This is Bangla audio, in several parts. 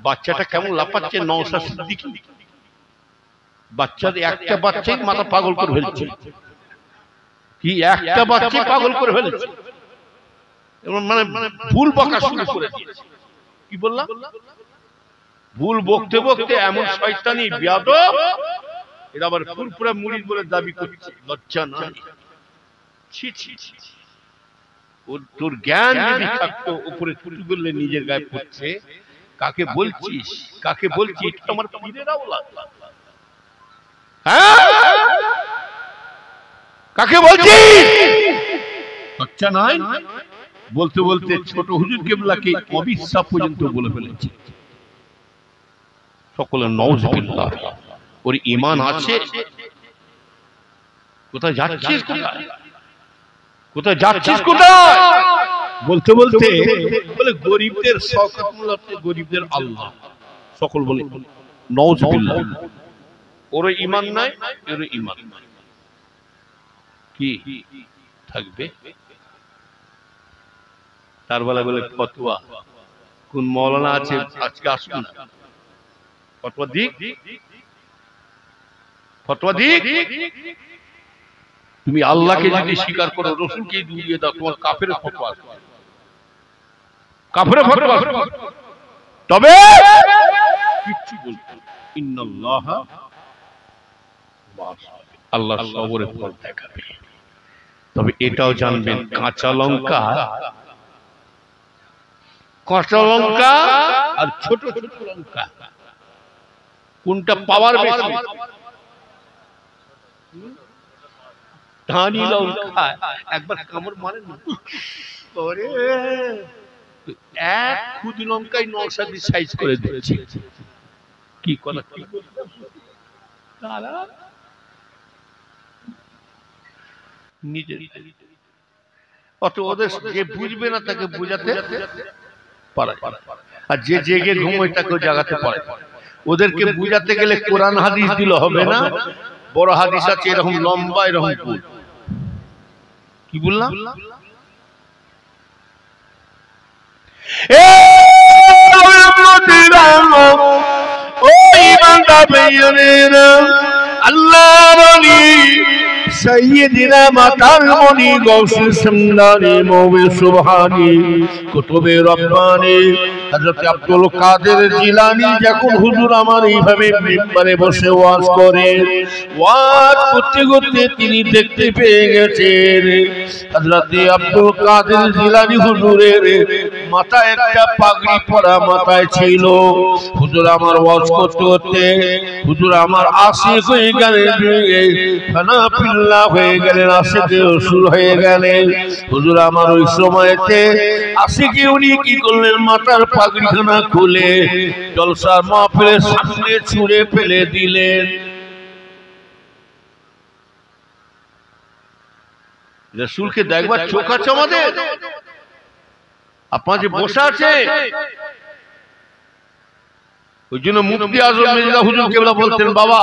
বাচ্চাটা কেমন লাফাচ্ছে, নওশাদ সিদ্দিকী বাচ্চাদের একটা বাচ্চাই মাথা পাগল করে ফেলছে, কি একটা বাচ্চাই পাগল করে ফেলছে, মানে ভুল বকা শুরু করে দিয়েছে। কি বললাম? ভুল বকতে বকতে এমন শয়তানি বেয়াদব, এরা আবার ফুরফুরা মুরিদ বলে দাবি করছে, লজ্জা নাই। ছি ছি ছি, তোর জ্ঞান যদি থাকতো উপরে ছুটি বললে নিজের গায়ে পড়ছে, কাকে বলছিস, কাকে বলছিস? তোমার পীরের আওলাদ, হ্যাঁ কাকে বলছিস? লজ্জা নাই? বলতে বলতে ছোট হুজুর কেবলাকে অবিশ্বাস পর্যন্ত বলে ফেলেছে। সকলে নাউজুবিল্লাহ। ওর ঈমান আছে? কোথায় যাচ্ছিস, কোথায় কোথায় যাচ্ছিস, কোথায়? বলতে বলতে বলে গরিবদের শওকত মোল্লা, গরিবদের আল্লাহ। সকল বলে নাউজুবিল্লাহ। ওর ঈমান নাই, এর ঈমান কি থাকবে? তার বেলা বলে ফতোয়া, কোন মাওলানা আছে আজকে আসুন, ফতোয়া দিক, ফতোয়া দিক। তুমি আল্লাহকে যদি স্বীকার করো, রাসূলকে দূরিয়ে দাও, তোমার কাফের ফতোয়া আসবে, কাফের ফতোয়া আসবে। তবে কিচ্ছু বলতে, ইন্নাল্লাহা আল্লাহ সবরের ফল দেখাবে। তবে এটাও জানবেন, কাঁচা লঙ্কা, কাঁচা লঙ্কা আর ছোট ছোট লঙ্কা কোনটা পাওয়ার বেশি? ধানি লঙ্কা। একবার কামড় মারেন না, এক খুদ লঙ্কায় নওশাদি সাইজ করে দিচ্ছে। কি কথা, কি তারা নিজের অত ওদের যে বুঝবে না তাকে বুঝাতে পারে, আর যে জেগে ঘুমোয় তাকে জাগাতে পারে। ওদেরকে বুঝাতে গেলে কোরআন হাদিস দিলে হবে না, বড় হাদিস আছে এরকম লম্বা, এরকম গোল। কি বললাম? سيدنا مطالبني غوث السمداني موي سبحاني كتب رباني হযরত আব্দুল কাদের জিলানী যখন হুজুর আমার এইভাবে মিম্বরে বসে ওয়াজ করে, ওয়াজ করতে করতে তিনি দেখতে পেয়ে গেছেন হযরত আব্দুল কাদের জিলানী হুজুরের মাথায় একটা পাগড়ি পরা মাথায় ছিল। হুজুর আমার ওয়াজ করতে করতে হুজুর আমার আশিক হয়ে গেলেন, ফানাফিল্লাহ হয়ে গেলেন, আশিকে রাসূল হয়ে গেলেন। হুজুর আমার ওই সময়তে আশিকে উনি কি করলেন, মাথার পাগড়িখানা খুলে জলসার মাহফিলের সামনে ছুঁড়ে ফেলে দিলেন। রাসূলকে দেখবার চোখ আছে আমাদের? আপনার যে বসে আছে, ওই জন্য মুফতি আজম মির্জা হুজুর কেবলা বলতেন, বাবা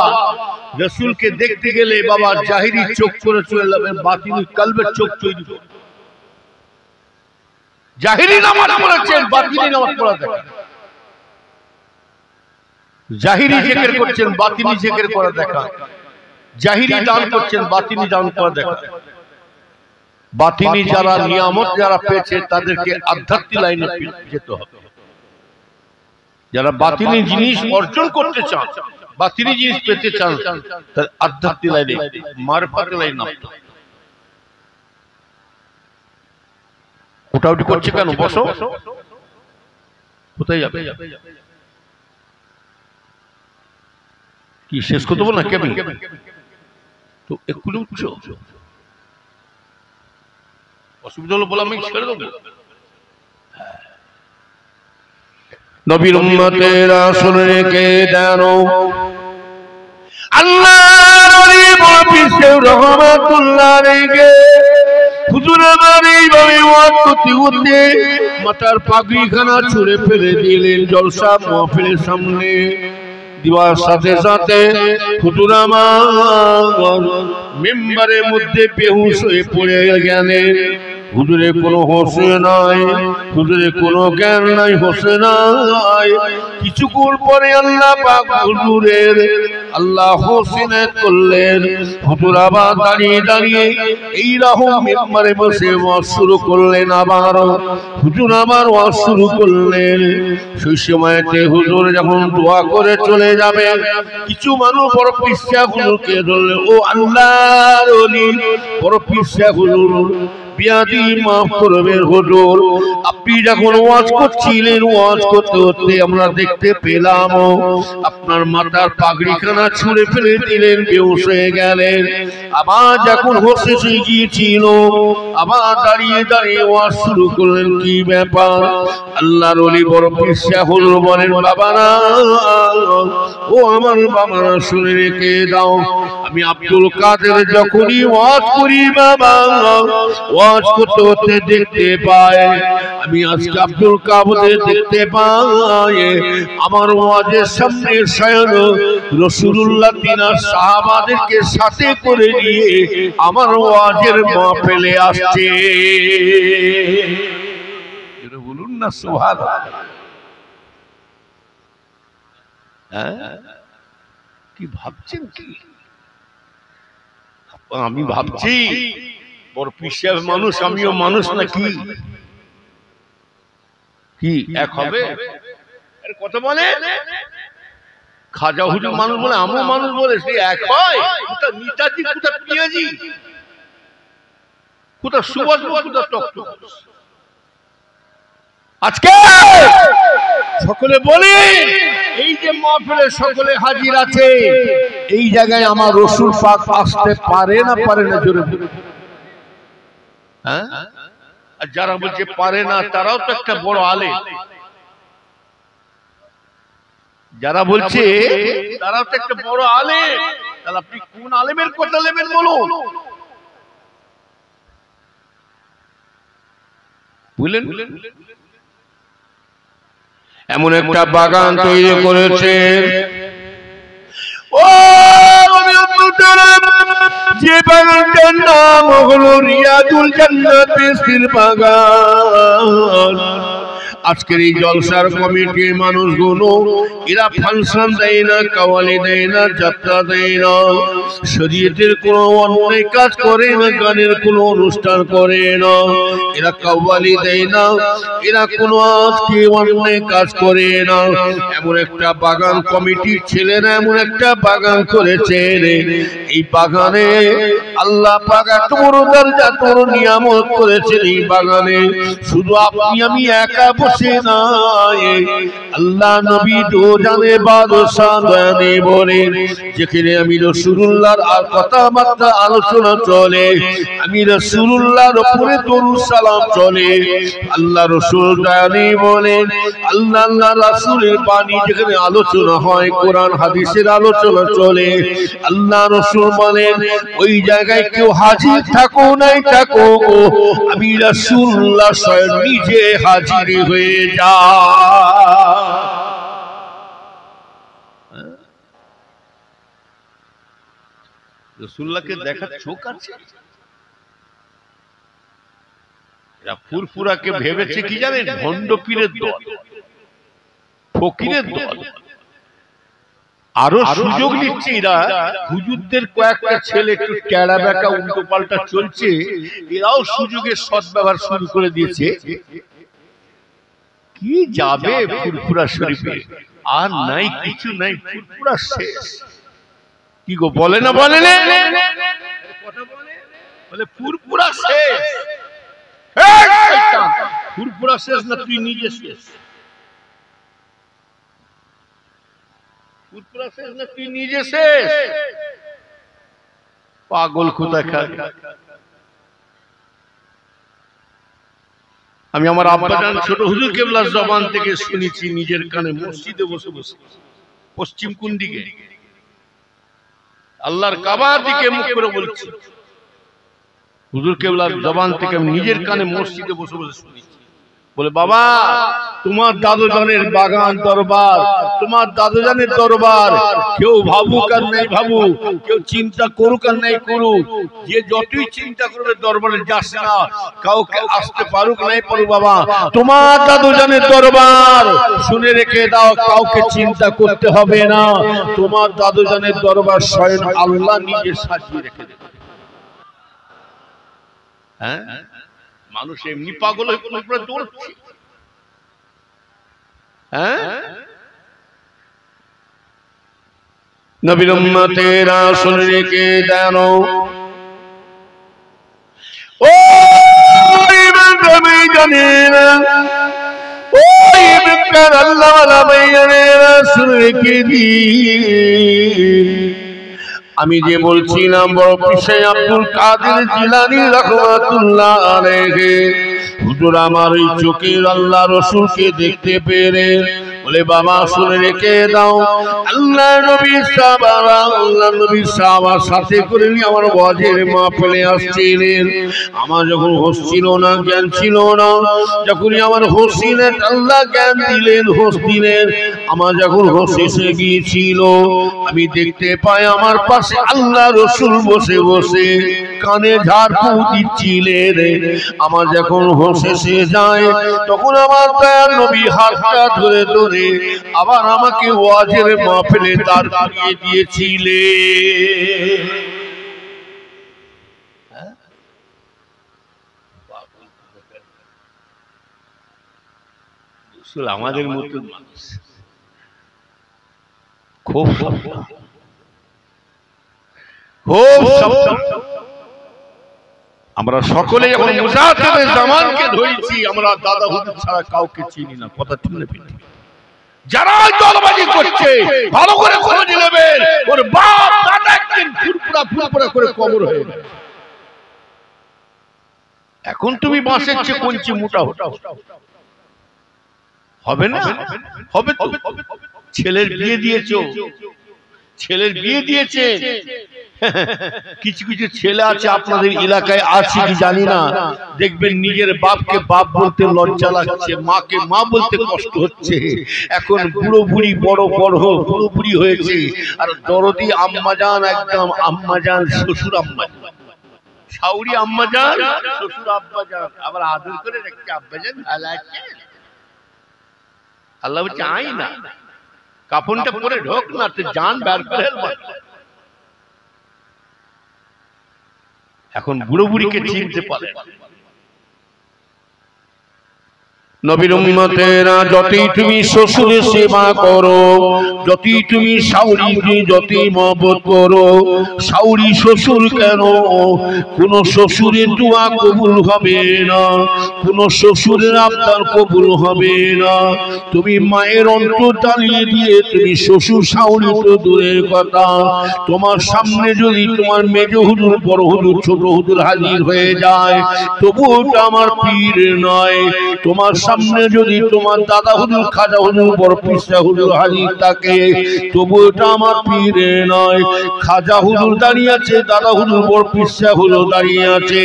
রাসূলকে দেখতে গেলে বাবা জাহিরি চোখ করে চলে যাবে, বাতিনি কলবের চোখ তৈরি করুন। জাহিরি নামাজ পড়াচ্ছেন, বাতিনি নামাজ পড়া দেখেন, জাহিরি জিকির করছেন, বাতিনি জিকির করা দেখা, জাহিরি দান করছেন, বাতিনি দান করা দেখা। বাতিনি যারা নিয়ামত যারা পেয়েছে তাদেরকে আধ্যাত্মিক লাইনে যেতে হবে। যারা বাতিনি জিনিস অর্জন করতে চান, বাতিনি জিনিস পেতে চান, তার আধ্যাত্মিক লাইনে, মারফাতের লাইনে নামতে হবে। ওটাউটি করছে কেন? বসো, কোথায় যাবে? কি শেষ করতে বল না কেন? তো এক্ষুনি উঠছ, অসুবিধা হলো বলে আমি ছেড়ে দেবো? নবীর উম্মতেরা শুনে রেখে জানো, আল্লাহর নবী রহমাতুল্লাহ আলাইহি হুজুর আমার এইভাবে ওয়াজ করতে করতে মাথার পাগড়িখানা ছুঁড়ে ফেলে দিলেন জলসা মাহফিলের সামনে। দিবার সাথে সাথে হুজুর আমার মিম্বরের মধ্যে বেহুশ হয়ে পড়ে গেলেন। হুজুরের কোনো হোশ নাই, হুজুরের কোনো জ্ঞান নাই, হোশ নাই, কিছুক্ষণ পরে আল্লাহ পাক হুজুরের আল্লাহ হোসেনাত করলেন। হুজুর আবার দাঁড়িয়ে দাঁড়িয়ে এই রকম মিম্বরে বসে ওয়াজ শুরু করলেন। আবার হুজুর আবার ওয়াজ শুরু করলেন। সেই সময়তে হুজুর যখন দোয়া করে চলে যাবে, কিছু মানুষ বড় পিসা হুজুরকে ধরলেন। ও আল্লাহর ওলি, বড় পিসা হুজুর, বিয়াদি মাফ করবেন হুজুর, আপনি যখন ওয়াজ করছিলেন, ওয়াজ করতে করতে আমরা দেখতে পেলাম আপনার মাথার পাগড়িখানা ছুঁড়ে ফেলে দিলেন, বেহুশ হয়ে গেলেন। আবার যখন হোশ এসে গিয়েছিল, আবার দাঁড়িয়ে দাঁড়িয়ে ওয়াজ শুরু করলেন। কি ব্যাপার? আল্লাহর ওলি বড় পিসা হুজুর বলেন, বাবারা ও আমার বাবারা, শুনে রেখে দাও, আমি আব্দুল কাদের যখনই ওয়াজ করি বাবা, ওয়াজ করতে করতে দেখতে পাই, আমি আজকে আব্দুল কাদের দেখতে পাই আমার ওয়াজের সামনে স্বয়ং রাসূলুল্লাহ তিনার সাহাবাদেরকে সাথে করে নিয়ে আমার ওয়াজের মাহফিলে আসছে। এটা বলুন না সুবহানাল্লাহ। কি ভাবছেন? কি আমি ভাবছি বড় পিসাব মানুষ, আমিও মানুষ নাকি? কি এক হবে? কথা বলে খাজা হুজুর মানুষ বলে, আমিও মানুষ বলে, সে এক হয়? কোথা নেতাজি, কোথা পিয়াজি, কোথা সুভাষ, কোথা টকটক? আজকে সকলে বলি, এই যে মাহফিলে সকলে হাজির আছে, এই জায়গায় আমার রাসূল পাক আসতে পারে না পারে না? জোরে হ্যাঁ? আর যারা বলছে পারে না, তারাও তো একটা বড় আলেম। যারা বলছে তারাও তো একটা বড় আলেম। তাহলে আপনি কোন আলেমের কথা নেবেন বলুন? বুঝলেন? এমন একটা বাগান তৈরি করেছেন, ও যে বাগানটার নাম হলো রিয়াজুল জান্নাতের বাগান। আজকের এই জলসার কমিটির মানুষগুলো এরা ফাংশন দেয় না, কাওয়ালি দেয় না, যাত্রা দেয় না, শরীয়তের কোনো অন্যায় কাজ করে না, গানের কোনো অনুষ্ঠান করে না, এরা কাওয়ালি দেয় না, এরা কোনো আজকে অন্যায় কাজ করে না। এমন একটা বাগান কমিটির ছেলেরা এমন একটা বাগান করেছে, এই বাগানে আল্লাহ পাক এত বড় দরজা, এত বড় নিয়ামত করেছেন। এই বাগানে শুধু আপনি আমি একা বসে নাই, আল্লাহ নবী তো জানে বাদশাহ জানে বলেন, যেখানে আমি রাসূলুল্লাহর আর কথাবার্তা আলোচনা চলে, আমি রাসূলুল্লাহর উপরে দরুদ সালাম চলে, আল্লাহ রাসূল জানে বলেন, আল্লাহ রাসূলের বাণী যেখানে আলোচনা হয়, কোরআন হাদিসের আলোচনা চলে, আল্লাহ রাসূল বলেন ওই জায়গায় কেউ হাজির থাকো নাই থাকো, আমি রাসূলুল্লাহ স্বয়ং নিজে হাজির হয়ে যা। রাসূলুল্লাহকে দেখার চোখ আছে? এরা ফুরফুরাকে ভেবেছে কি জানেন? ভণ্ড পীরের দল, ফকিরের দল। আরো সুযোগ নিচ্ছে এরা। হুজুরদের কয়েকটা ছেলে একটু ট্যাড়া ব্যাকা উল্টো পাল্টা চলছে, এরাও সুযোগের সদ্ব্যবহার শুরু করে দিয়েছে। কি যাবে ফুরফুরা শরীফে? আর নাই, কিছু নাই, ফুরফুরা শেষ। কি গো বলে না বলে না? বলে ফুরফুরা শেষ। ফুরফুরা শেষ না তুই নিজে শেষ? ফুরফুরা শেষ না তুই নিজে শেষ? পাগল কোথাকার। আমি আমার আব্বাজান ছোট হুজুর কেবলার জবান থেকে শুনেছি, নিজের কানে, মসজিদে বসে বসে। পশ্চিম কোন দিকে? আল্লাহর কাবার দিকে মুখ করে বলছি। হুজুর কেবলার জবান থেকে আমি নিজের কানে মসজিদে বসে বসে শুনেছি। বলে বাবা তোমার দাদুজানের বাগান দরবার, তোমার দাদুজানের দরবার, কেউ ভাবুক আর নাই ভাবুক, কেউ চিন্তা করুক আর নাই করুক, যে যতই চিন্তা করবে দরবারে যাস না, কাউকে আসতে পারুক নাই পারুক, বাবা তোমার দাদুজানের দরবার শুনে রেখে দাও, কাউকে চিন্তা করতে হবে না, তোমার দাদুজানের দরবার স্বয়ং আল্লাহ নিজে সাজিয়ে রেখে দেবে। হ্যাঁ, মানুষ এমনি পাগল হয়ে কোন উপরে দৌড়ছে। নবীর উম্মতেরা শুনে রেখে দেন, ও ইমানদার জানেরা, ও ইমানদার আল্লাহওয়ালা ভাইয়েরা শুনে রেখে দিন, আমি যে বলছিলাম বড় পীর আব্দুল কাদের জিলানী রাহমাতুল্লাহ আলাইহি, হুজুর আমার এই চোখের আল্লাহ রাসূলকে দেখতে পেরে বলে বাবা শুনে রেখে দাও, আল্লাহ নবী সাহাবারা, আল্লাহ নবী সাহাবার সাথে করে নিয়ে আমার ওয়াজের মাহফিলে আসছিলেন। আমার যখন হোশ ছিল না, জ্ঞান ছিল না, যখনই আমার হোশ ছিলেন আল্লাহ জ্ঞান দিলেন, হোশ দিলেন। আমার যখন হোশ এসে গিয়েছিল, আমি দেখতে পাই আমার পাশে আল্লাহ রাসূল বসে বসে কানে ঝাড়ফুঁক দিচ্ছিলেন। আমার যখন হোশ এসে যায়, তখন আমার দয়ার নবী হাতটা ধরে ধরে আবার আমাকে ওয়াজের মাহফিলে দাঁড় করিয়ে দিয়েছিলেন। আমাদের মতো মানুষ খুব আমরা সকলে যখন মুজাহিদে জামানকে ধরেছি, আমরা দাদা হুজুর ছাড়া কাউকে চিনি না, কথা ঠিক না? যারা দলবাজি করছে ভালো করে খোঁজ নেবেন, ওর বাপ দাদা একদিন ফুরফুরা করে কবর হয়ে গেছে। এখন তুমি বাঁশের চেয়ে কঞ্চি মোটা হবে না? হবে তো। ছেলের বিয়ে দিয়েছো, ছেলের বিয়ে দিয়েছে, কিছু কিছু ছেলে আছে আপনাদের এলাকায় আছে কি জানি না, দেখবেন নিজের বাপকে বাপ বলতে লজ্জা লাগছে, মাকে মা বলতে কষ্ট হচ্ছে। এখন বুড়ো বুড়ি বড় বড় বুড়ো বুড়ি হয়েছে, আর দরদি আম্মাজান, একদম আম্মাজান, শ্বশুর আম্মাজান, শাউরি আম্মাজান, শ্বশুর আব্বাজান, আবার আদর করে রাখছে আব্বাজান ভালো আছে। আল্লাহ বলছে আই না, কাফনটা পরে ঢোক না, তো জান বের করে। এখন বুড়ো বুড়িকে চিনতে পারে। নবীর উম্মতেরা, যতই তুমি শ্বশুরের সেবা করো, যতই তুমি শাউরিকে যতই মহব্বত করো, শাউরি শ্বশুর কেন, কোন শ্বশুরের দোয়া কবুল হবে না, কোন শ্বশুরের আবদার কবুল হবে না। তুমি মায়ের অন্তর জ্বালিয়ে দিয়ে তুমি শ্বশুর শাউরি তো দূরের কথা, তোমার সামনে যদি তোমার মেজ হুজুর, বড় হুজুর, ছোট হুজুর হাজির হয়ে যায়, তবু ওটা আমার পীর নয়। তোমার সামনে যদি তোমার দাদা হুজুর, খাজা হুজুর, বড় পীর হুজুর হাজির থাকে, তবু এটা আমার পীর নয়। খাজা হুজুর দাঁড়িয়ে আছে, দাদা হুজুর, বড় পীর হুজুর দাঁড়িয়ে আছে,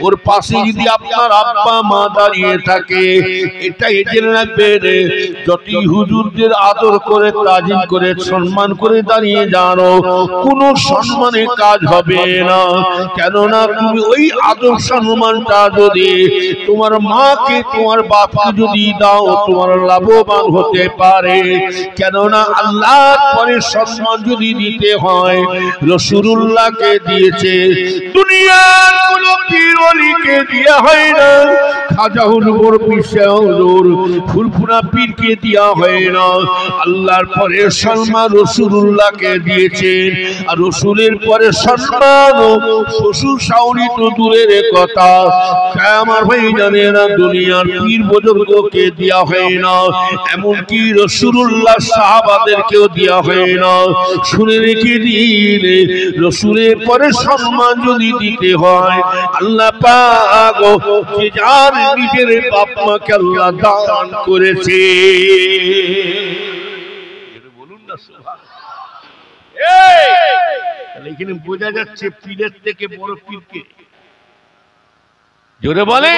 ওর পাশে যদি আপনার আব্বা মা দাঁড়িয়ে থাকে, এটা জেনে রাখবেন, যতই হুজুরদের আদর করে, তাজিম করে, সম্মান করে দাঁড়িয়ে জানো, কোনো সম্মানের কাজ হবে না। কেননা তুমি ওই আদর সম্মানটা যদি তোমার মাকে, তোমার বাপকে যদি দাও, তোমার লাভবান হতে পারে। কেননা আল্লাহর পরে সম্মান যদি দিতে হয়, রাসূলুল্লাহকে দিয়েছে, দুনিয়ার কোন পীর ওলিকে দেয়া হয় না। খাজা হুজুর, পীর হুজুর, ফুরফুরা পীরকে দেয়া হয় না। আল্লাহর পরে সম্মান রাসূলুল্লাহকে দিয়েছেন, আর রাসূলের পরে সম্মান শ্বশুর শাউরি তো দূরের কথা, আমার ভাই জানেনা দুনিয়ার পীর বুজুর্গকে দেয়া হয় না, এমনকি রাসূলুল্লাহ সাহাবাদেরকেও দেয়া হয় না। শুনে রেখে দিন, রাসূলের পরে সম্মান যদি দিতে হয়, আল্লাহ পাক যে যার নিজের বাপ মাকে আল্লাহ দান করেছে, বলুন না সুবহানাল্লাহ। এখানে বোঝা যাচ্ছে পীরের থেকে বড় পীরকে, জোরে বলে।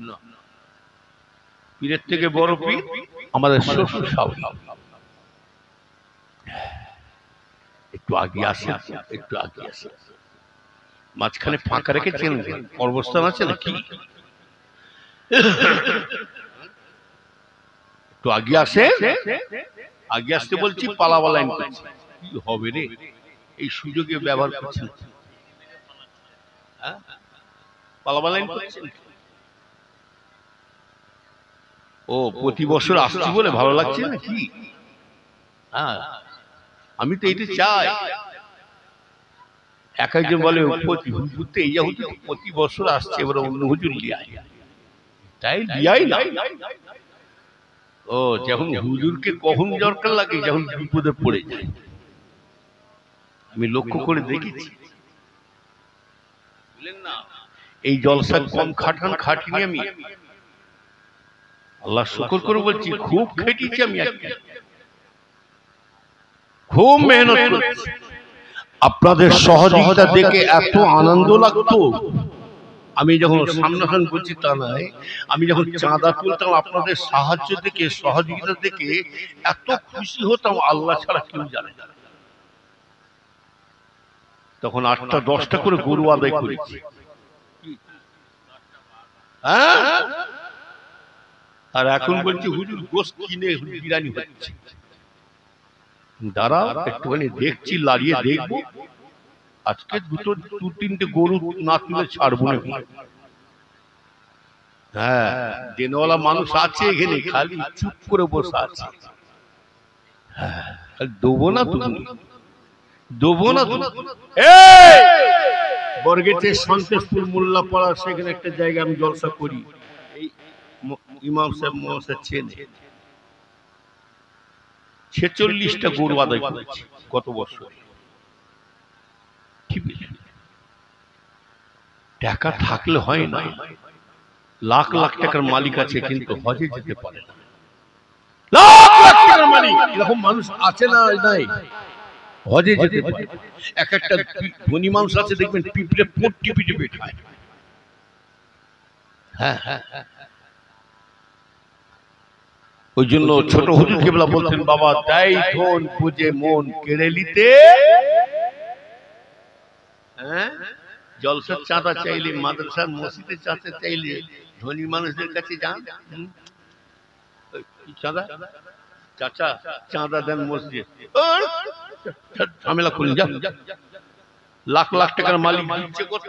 না, পীরের থেকে বড় পীর আমাদের শ্বশুর শাশুড়ি। একটু আগে আসে, একটু আগে আসে, মাঝখানে ফাঁকা রেখেছেন, অবস্থান আছে নাকি? একটু আগে আসে, আগে আসতে বলছি, পালাবা লাইন করছি। কি হবে রে, এই সুযোগে ব্যবহার করছেন, পালাবা লাইন করছেন। ও প্রতি বছর আসছি বলে ভালো লাগছে নাকি? হ্যাঁ, আমি তো এইটা চাই। এক একজন বলে হুজুর এই হুজুর প্রতি বছর আসছে, এবার অন্য হুজুর লিয়াই, তাই লিয়াই না। ও যখন হুজুরকে কখন দরকার লাগে, যখন বিপদে পড়ে যায়। আমি লক্ষ্য করে দেখেছি, বুঝলেন না, এই জলসা কম খাটান খাটিনি আমি, আল্লাহ শুকর করে বলছি, খুব খেটেছি আমি, খুব মেহনত করেছি। আপনাদের সহযোগিতা দেখে এত আনন্দ লাগতো। আমি যখন সামনাসামনি বলছি তা নয়, আমি যখন চাঁদা তুলতাম আপনাদের সাহায্য দেখে, সহযোগিতা দেখে এত খুশি হতাম, আল্লাহ ছাড়া কেউ জানে না। তখন 8টা 10টা করে গরু আদায় করেছি। হ্যাঁ, আর এখন বলছি হুজুর গোশত কিনে বিরিয়ানি হচ্ছে। দাঁড়াও একটুখানি দেখছি, লাড়িয়ে দেখবো, আজকে দু তিনটে গরু না তুলে ছাড়বো না। হ্যাঁ, দেনওয়ালা মানুষ আছে এখানে, খালি চুপ করে বসে আছে। হ্যাঁ, দেবো না তুমি, দেবো না তুমি। বরগেটের সন্তোষপুর মোল্লাপাড়া, সেখানে একটা জায়গা আমি জলসা করি। এই ইমাম সাহেব মহাশয় চেনে, 46টা গরু আদায় করেছি গত বছর। টাকা থাকলে হয় না, লাখ লাখ টাকার মালিক আছে কিন্তু হজে যেতে পারে না। লাখ লাখ টাকার মালিক এরকম মানুষ আছে না? নাই, হজে যেতে পারে। এক একটা ধনী মানুষ আছে দেখবেন পিঁপড়ে পোট টিপে টিপে খায়। হ্যাঁ হ্যাঁ, ওই জন্য ছোট হুজুর কেবলা বলতেন, বাবা তাই ধন বুঝে মন কেড়ে নিতে। হ্যাঁ, জলসার চাঁদা চাইলে, মাদ্রাসার মসজিদে চাঁদা চাইলে ধনী মানুষদের কাছে যান। চাঁদা, চাচা চাঁদা দেন মসজিদ, ঝামেলা করুন, যান। লাখ লাখ টাকার মালিক দিচ্ছে কত?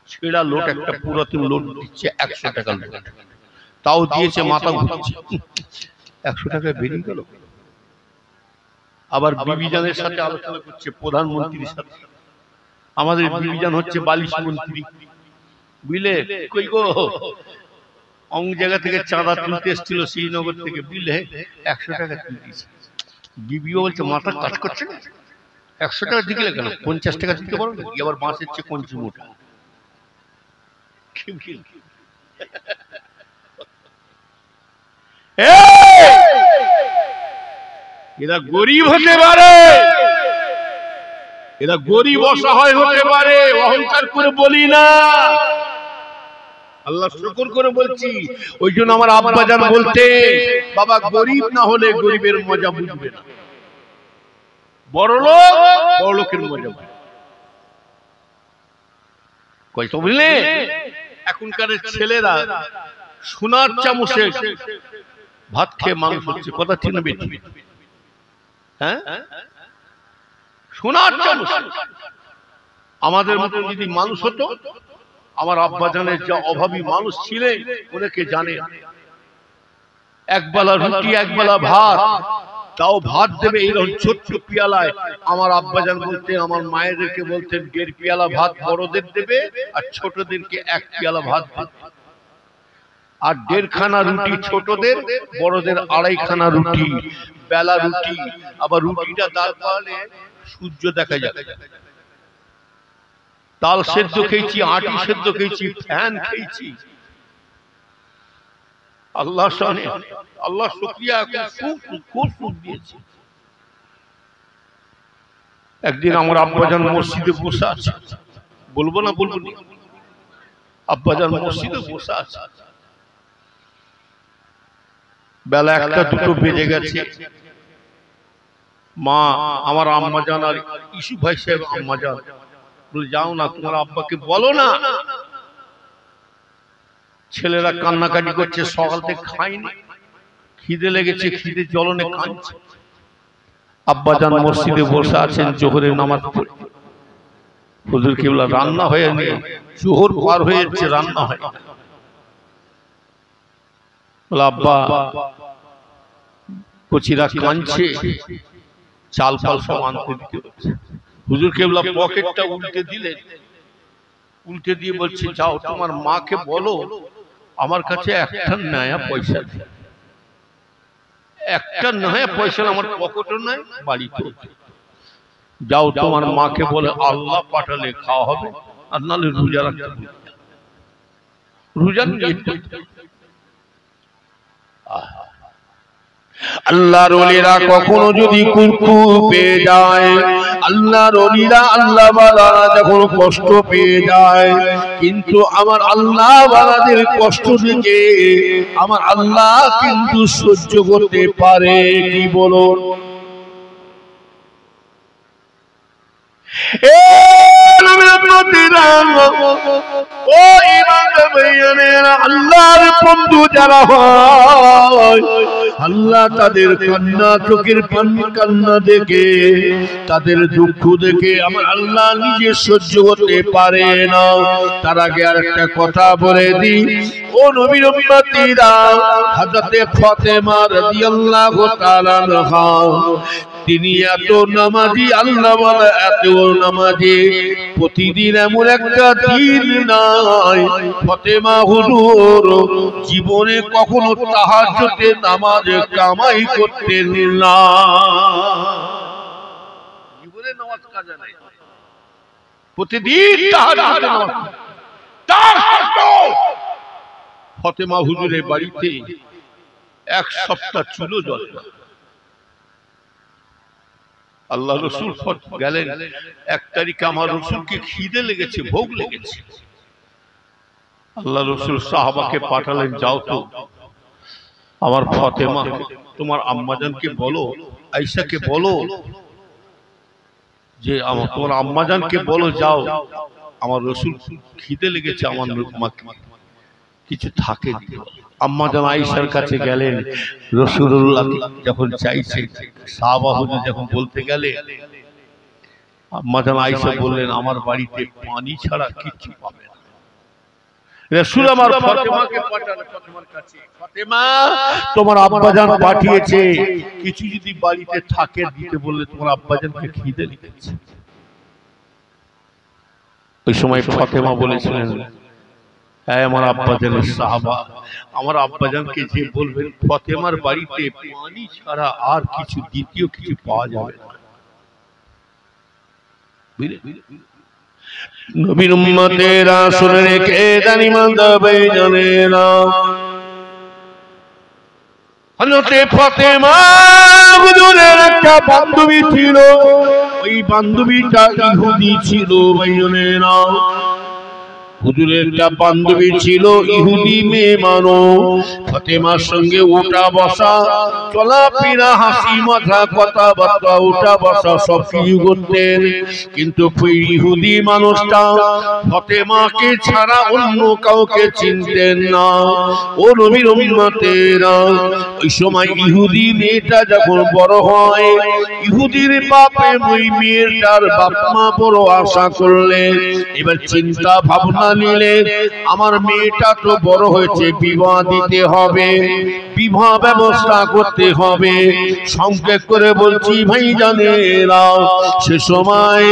ছেঁড়া লোট, একটা পুরাতন লোট দিচ্ছে 100 টাকা লোট, তাও দিয়েছে, মাথা ঘুরছে। 100 টাকায় বেরিয়ে গেল। আবার বিবিজানের সাথে আলোচনা করছে, প্রধানমন্ত্রীর সাথে। আমাদের বিবিজান হচ্ছে 42 মন্ত্রী, বুঝলে? কই গো, অং জায়গা থেকে চাঁদা তুলতে এসেছিল শ্রীনগর থেকে, বুঝলে? 100 টাকা তুলতেছে। বিবিও বলছে মাথা কাজ করছে না, 100 টাকা দিকে কেন, 50 টাকা দিতে পারো নাকি? আবার বাঁশের চেয়ে কঞ্চি মোটা। এরা গরিব হতে পারে, এরা গরিব অসহায় হতে পারে, অহংকার করে বলি না, আল্লাহ শুকর করে বলছি। ওই জন্য আমার আব্বা জান বলতে, বাবা গরিব না হলে গরিবের মজা বুঝবে না, বড়লোক বড়লোকের মজা বুঝবে। কয়তো বুঝলে, এখনকার ছেলেরা সোনার চামচে ভাত খেয়ে মানুষ হচ্ছে, কথা ঠিক না বেশি? হ্যাঁ, সোনার চামচ। আমাদের মতো যদি মানুষ হতো, আমার আব্বা জানের যা অভাবী মানুষ ছিলেন ওনাকে জানে, একবেলা রুটি একবেলা ভাত, তাও ভাত দেবে এইরকম ছোট্ট পিয়ালায়। আমার আব্বা জান বলতেন, আমার মায়েদেরকে বলতেন 1.5 পিয়ালা ভাত বড়দের দেবে আর ছোটদেরকে 1 পিয়ালা ভাত দেবে, আর 1.5 খানা রুটি ছোটদের, বড়দের 2.5 খানা রুটি, বেলা রুটি। আবার রুটিটা দাল পালে সূর্য দেখা যাবে। তাল সেদ্ধ খেয়েছি, আটি সেদ্ধ খেয়েছি, ফ্যান খেয়েছি। আল্লাহ শানে, আল্লাহ শুকরিয়া, খুব সুখ দিয়েছে। একদিন আমার আব্বাজান মসজিদে বসে আছে, বলবো না বলবো না, আব্বাজান মসজিদে বসে আছে, বেলা 1টা 2টো বেজে গেছে। মা আমার আম্মাজান আর ইসু ভাই সাহেব আম্মাজান বলে, যাও না তোমার আব্বাকে বলো না। ছেলেরা কান্নাকাটি করছে, সকাল থেকে খায়নি, খিদে লেগেছে, খিদে জ্বলনে কাঁদছে। আব্বাজান মসজিদে বসে আছেন জোহরের নামাজ পড়ে। হুজুর কিবলা রান্না হয়ে নেই, জোহর পার হয়ে যাচ্ছে, রান্না হয়। বলে আব্বা, কচিরা কাঁদছে, চাল ফাল সব আনতে দিতে হচ্ছে। হুজুর কিবলা পকেটটা উল্টে দিলেন, উল্টে দিয়ে বলছে, যাও তোমার মাকে বলো আমার কাছে একটা নয়া পয়সা নেই, একটা নয়া পয়সা আমার পকেটও নাই, বাড়িতে। যাও তোমার মাকে বলে আল্লাহ পাঠালে খাওয়া হবে, আর নাহলে রোজা রাখতে হবে। রোজা আল্লাহর ওলিরা কখনো যদি কুরকুর পেয়ে যায়, আল্লাহর ওলিরা আল্লাহ ওয়ালারা যখন কষ্ট পেয়ে যায়, কিন্তু আমার আল্লাহ ওয়ালাদের কষ্ট দেখে আমার আল্লাহ কিন্তু সহ্য করতে পারে। কি বলুন? আল্লাহর বন্ধু যারা হয়, আল্লাহ তাদের কান্না, চোখের কান্না দেখে, তাদের দুঃখ দেখে আমার আল্লাহ নিজে সহ্য করতে পারে না। তার আগে আর একটা কথা বলে দিই, ও নবীর উম্মতীরা, হযরতে ফাতেমা রাদিয়াল্লাহু তাআলা আনহা, তিনি এত নামাজি, আল্লাহ ওয়ালা এত নামাজি, প্রতিদিন এমন একটা দিন নাই ফাতেমা হুজুর জীবনে কখনো তাহাজ্জুদে নামাজ কামাই করতেন না। জীবনে নামাজ কাজা নাই, প্রতিদিন তাহাজ্জুদে নামাজ। তার সত্ত্বেও ফাতেমা হুজুরের বাড়িতে 1 সপ্তাহ চুলো জ্বলে না। আল্লাহ রসুল গেলেন, 1 তারিখে আমার রসুলকে খিদে লেগেছে, ভোগ লেগেছে। আল্লাহ রসুল সাহাবাকে পাঠালেন, যাও তো আমার ফাতেমা, তোমার আম্মাজানকে বলো, আয়েশাকে বলো যে তোমার আম্মাজানকে বলো, যাও আমার রসুল খিদে লেগেছে, আমার মাকে কিছু থাকে। আম্মাজান আয়েশার কাছে গেলেন, রাসূলুল্লাহ যখন চাইছে, সাহাবা হুজুর যখন বলতে গেলে, আম্মাজান আয়েশা বললেন, আমার বাড়িতে পানি ছাড়া কিছু পাবে না। রাসূল আমার ফাতেমাকে পাঠালেন ফাতেমার কাছে, ফাতেমা তোমার আব্বাজান পাঠিয়েছে, কিছু যদি বাড়িতে থাকে দিতে বললে, তোমার আব্বাজানকে খিদে লেগেছে। ওই সময় ফাতেমা বলেছিলেন, আমার আব্বাজানের সাহাবা, আমার আব্বাজানকে যে বলবেন ফাতেমার বাড়িতে পানি ছাড়া আর কিছু দ্বিতীয় কিছু পাওয়া যাবে না। নবীর উম্মতেরা শুনে রেখে জানি মানবে জানেনা, হযরতে ফাতেমা হুজুরের একটা বান্ধবী ছিল, ওই বান্ধবীটা ইহুদি ছিল। ভাইজানেরা, হুজুরের একটা বান্ধবী ছিল ইহুদি মেয়ে মানুষ, ফাতেমার সঙ্গে উঠা বসা, চলাফেরা, হাসি মজা, কথাবার্তা, উঠা বসা সব কিছু করতেন। কিন্তু ইহুদি মানুষটা ফাতেমাকে ছাড়া অন্য কাউকে চিনতেন না। ও নবীর উম্মতেরা, ওই সময় ইহুদি মেয়েটা যখন বড় হয়, ইহুদির বাপে ওই মেয়েটার বাপ মা বড় আশা করলেন, এবার চিন্তা ভাবনা নিলেন, আমার মেয়েটা তো বড় হয়েছে, বিবাহ দিতে হবে, বিবাহ ব্যবস্থা করতে হবে। সংক্ষেপ করে বলছি ভাইজানেরা, সে সময়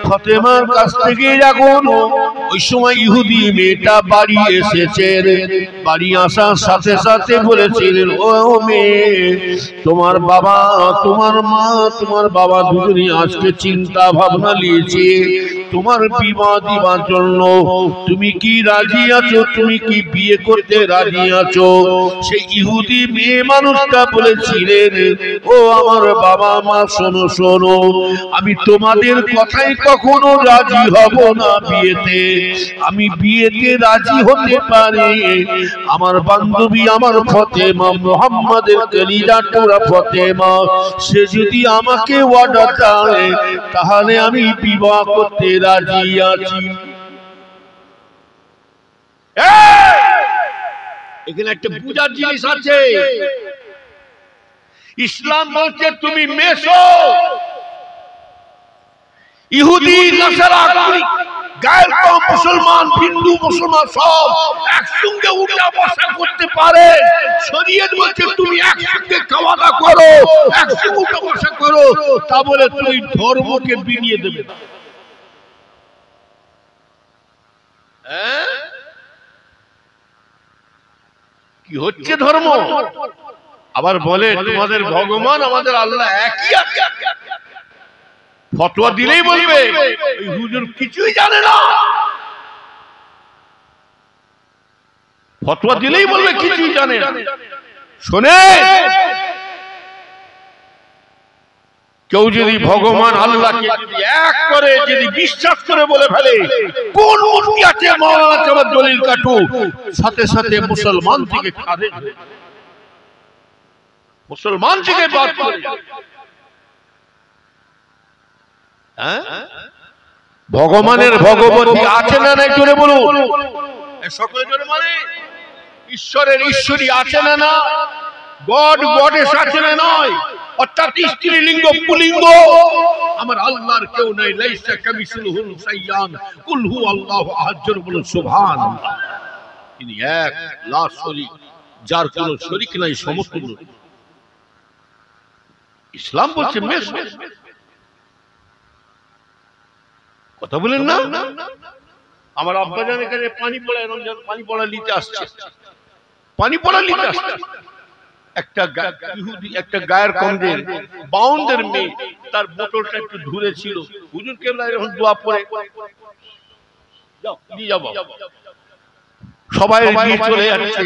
ফাতেমার কাছ থেকে যখন ওই সময় ইহুদি মেয়েটা বাড়ি এসেছেন, বাড়ি আসার সাথে সাথে বলেছিলেন, ও মেয়ে, তোমার বাবা, তোমার মা, তোমার বাবা দুজনই আজকে চিন্তা ভাবনা নিয়েছে, তোমার বিবাহ দিবার জন্য। তুমি কি রাজি আছো? তুমি কি বিয়ে করতে রাজি আছো? সেই ইহুদি মেয়ে মানুষটা বলেছিলেন, ও আমার বাবা মা শোনো শোনো, আমি তোমাদের কথায় কখনো রাজি হব না বিয়েতে। আমি বিয়েতে রাজি হতে পারি আমার বান্ধবী, আমার ফতেমা, মুহাম্মাদের কলিজা টুকরা ফতেমা, সে যদি আমাকে ওয়াদা দেয় তাহলে আমি বিবাহ করতে রাজি আছি। এখানে একটা বুঝার জিনিস আছে। ইসলাম বলছে তুমি মেশো, ইহুদি নাসারা গায়ের কম মুসলমান, হিন্দু মুসলমান সব একসঙ্গে উঠা বসা করতে পারে। শরীয়ত বলছে তুমি একসঙ্গে খাওয়া দাওয়া করো, একসঙ্গে উঠা বসা করো, তা বলে তুমি ধর্মকে বিনিয়ে দেবে না। কি হচ্ছে ধর্ম? আবার বলে তোমাদের ভগবান আমাদের আল্লাহ একই আছে। ফতোয়া দিলেই বলবে এই হুজুর কিছুই জানে না, ফতোয়া দিলেই বলবে কিছুই জানে না। শোনে, কেউ যদি ভগবান আল্লাহকে এক করে যদি বিশ্বাস করে বলে ফেলে কোন মূর্তি আছে মাওলানা চাবার দলিল কাটু, সাথে সাথে মুসলমান থেকে খারেজ, মুসলমান থেকে বাদ করে। ভগবানের ভগবতী আছে না নাই জোরে বলুন, সকলে জোরে মানে ঈশ্বরের ঈশ্বরী আছে না না, গড গডেস আছে না নয়, অর্থাৎ স্ত্রীলিঙ্গ পুলিঙ্গ আমার আল্লাহর কেউ নাই। লাইসা কামিসলিহি শাইআন কুল হু আল্লাহু আহাদ, জোরে বলুন সুবহানাল্লাহ। তিনি এক, লা শরীক, যার কোনো শরীক নাই, সমতুল্য। ইসলাম বলছে মেশ, কথা বলেন না। আমার আব্বাজান এখানে পানি পড়ায়, রমজান পানি পড়া নিতে আসছে, পানি পড়া নিতে আসছে। একটা ইহুদি, একটা গায়ের কমদের বাউন্ডের মেয়ে, তার বোতলটা একটু ধরে ছিল। হুজুর কেবলা এরকম দোয়া পড়ে নিয়ে যাবো, সবাই নিয়ে চলে যাচ্ছে।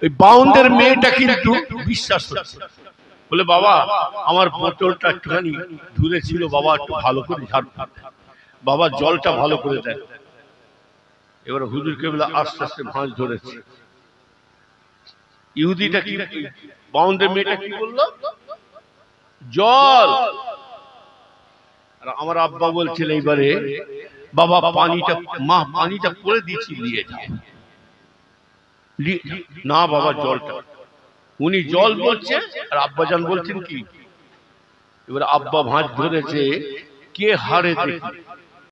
ওই বাউন্ডের মেয়েটা কিন্তু বিশ্বাস করছে, বলে বাবা আমার বোতলটা একটুখানি ধরে ছিল, বাবা একটু ভালো করে ঝাড়, বাবা জলটা ভালো করে দেয়। এবার হুজুর কেবলা আস্তে আস্তে ভাঁজ ধরেছে। ইহুদিটা কি, বাউন্ডের মেয়েটা কি বললো, জল। আর আমার আব্বা বলছিল এইবারে বাবা পানিটা, মা পানিটা করে দিয়েছি, নিয়ে যাও। না বাবা জলটা, উনি জল বলছে আর আব্বাজান বলছেন কি। এবার আব্বা ভাঁজ ধরেছে, কে হারে দেখি